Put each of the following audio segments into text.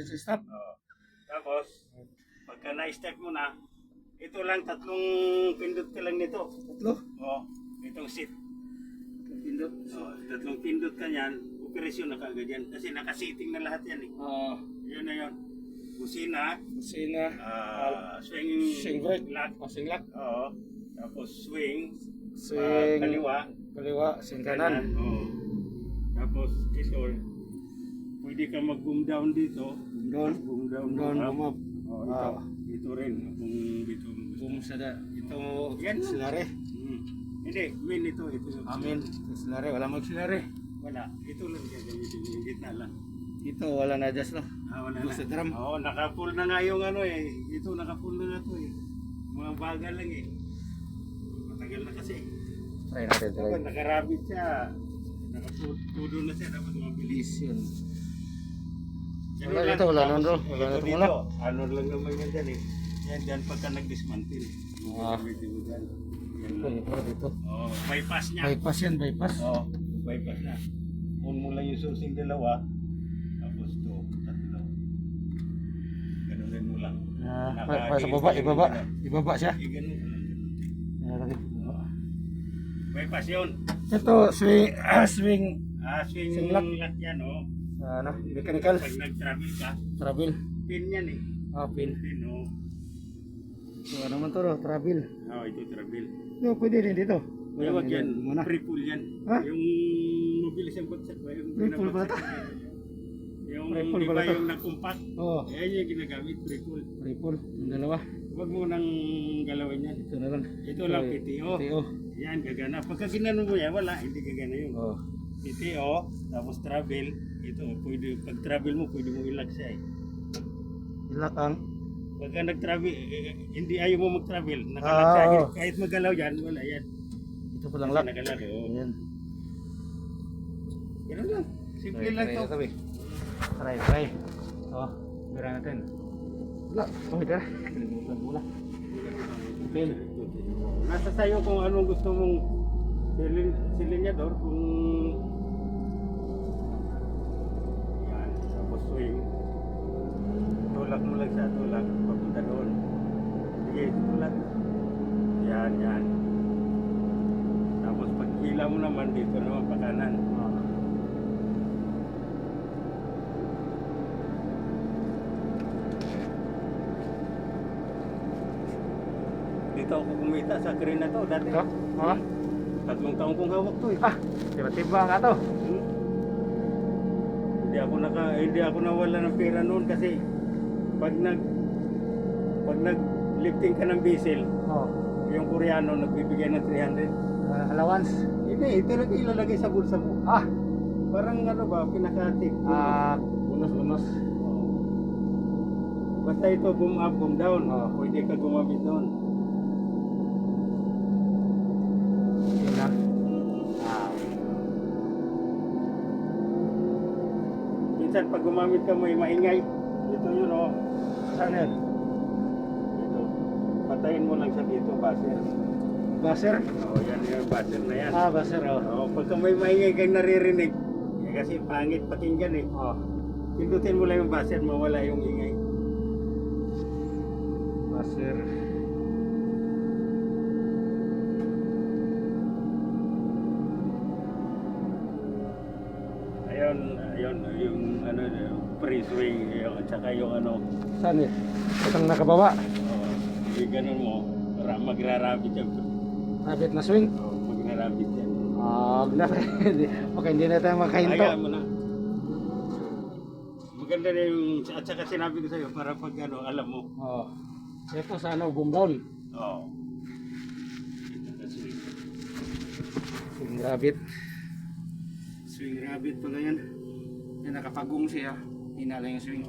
stop. Tapos, pagka na-step mo na, ito lang, tatlong pindot ka lang nito. Tatlo. Itong seat. Pindot. Tatlong pindot ka yan, operasyon na kagad yan. Kasi nakaseating na lahat yan eh. Yun na yun. Busina, swing brake. lock. Swing lock. Tapos swing, Swing. kaliwa, Swing kanan. Tapos ito, pwede ka mag-boom down dito. Boom down, boom up. Ito rin, kung dito mo gusto. Boom sada. Ito, Yan. silare. Hindi, win ito. Amin. Silare, wala magsilare. Wala, ito lang gagamitin, yung gitna lang. Ito, wala na adjust no. Wala na. Sa drum. Naka-full na nga yung ano eh. Ito, naka-full na nga to eh. Mga bagal lang eh. Matagal na kasi. Try natin, Dapat nakarabit siya. Nakapudo na siya, dapat mabilis. Yun. Ganun Wala lang. dito, wala nun, bro. Tapos, Wala na ito tumulak. dito, ano lang naman yan dyan eh. Yan dyan pagka nag-dismantle. Gamitin mo dyan. Yan lang. Ito dito. Bypass niya. Bypass yan, bypass. Bypass na. On mo lang yung susing dalawa. Tapos to, tatlo. Ganunin mo lang. Para sa baba, ibaba siya. Ganun mo lang. Ayan, Bypass yun. ito, swing, swing, Swing lock. lock yan mechanical, Pag nag-travel ka, travel, pin yan eh. pin. Pin So, ano man to, travel. ito travel. No, pwede rin dito. Huwag yan, Muna. pre-pull yan. Ha? Yung mabilis ang bagsak ba? Yung Pre-pull ba ito? Yung Pre-pull iba ba ito? yung nag-compact. Yan yung ginagamit, pre-pull. Pre-pull, yung dalawa. Huwag mo nang galawin yan. Ito na lang. Ito lang, PTO. PTO. Yan, gagana. Pagka ginano mo yan, wala, hindi gagana yun. PTO, tapos travel. Ito, pwede, pag travel mo, pwede mo ilag siya eh. Ilak ang. Pagka nag-travel, hindi ayaw mo mag-travel. Nakalag siya. Kahit magalaw yan, wala yan. Ito ko lang lock. Nakalag, Ayan. Ganun lang. Simple lang to. Try. Bira natin. Wala. Tara. Kalimutan mo lang. Pin. Nasa sayo kung anong gusto mong silinyador, kung yan, tapos swing. Tulak mo lang siya, tulak, papunta doon. Sige, tulak. Yan. Tapos pag hila mo naman, dito naman pa kanan. Dito ako kumita sa crane na to dati. 3 taong kong hawak to eh. Tiba-tiba nga to. Hindi ako nawala ng pera noon kasi pag nag-lifting ka ng diesel, yung Koreano nagbibigay ng 300. Allowance. Hindi, ito lang ilalagay sa bulsa mo. Parang ano ba, pinaka-tip. Unos. Basta ito, boom up, boom down. Pwede ka gumamit doon. Yun na. Minsan pag gumamit ka may maingay. Ito yun Saan yan? Ito. Patayin mo lang siya dito, buzzer. Buzzer? Yan yung buzzer na yan. Buzzer. Pagka may maingay kang naririnig, kasi pangit pakinggan eh. Pindutin mo lang yung buzzer, mawala yung ingay. Buzzer. Ayun, yung ano, pre-swing, at saka yung ano. Saan eh? Itong nakababa. Ganun mo, magrarabit yan. Rabbit na swing. Magrarabit yan. Okay, hindi na tayo makahinto. Hayaan mo na. Maganda na yung, at saka sinabi ko sa'yo, para pag ano, alam mo. Ito sa ano, boom down. Swing rabbit. Swing rabbit pala yan. Yan, nakapagong siya. Hinala yung swing.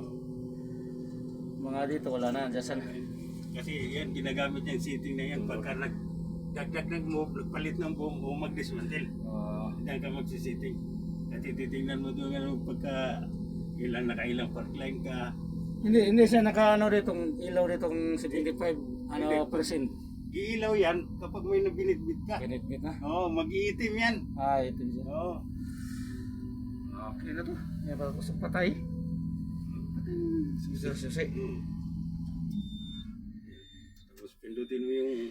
Mga dito, wala na. Diyan. Kasi yan, ginagamit yung seating na yan. Pagka nagdagdag ng move, nagpalit ng boom o mag-dismantle. Diyan ka magsisetting. Kasi titingnan mo doon ano, pagka nakailang park line ka. Hindi siya naka-ano ditong ilaw ditong 75 percent. Iilaw yan kapag may nabinitbit ka. Binitbit na? Mag-iitim yan. Itim siya. Okay na to. May patay. Sa susi. Tapos pindutin mo yung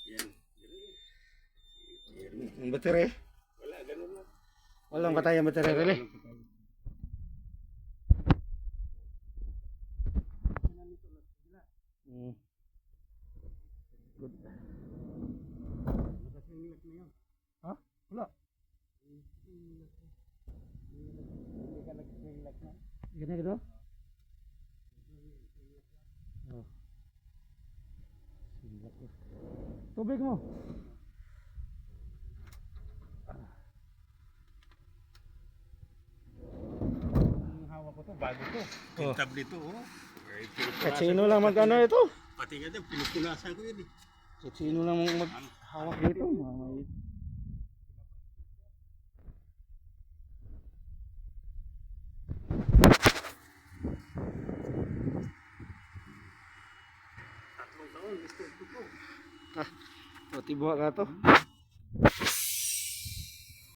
yan. Ang battery. Wala, ganun lang. Walang patay ang battery rele. Good. Ha? Wala. Gana gitu? Oh. Tubig mo. Ang hawak ko to, bago to. Oh. Tintab nito, oh. Kahit sino lang mag-ano ito. Pati nga din, pinupunasan ko yun eh. Kahit sino lang maghawak dito. Mamay. Tatlong taon, gusto ko. Ah, pati buha ka to.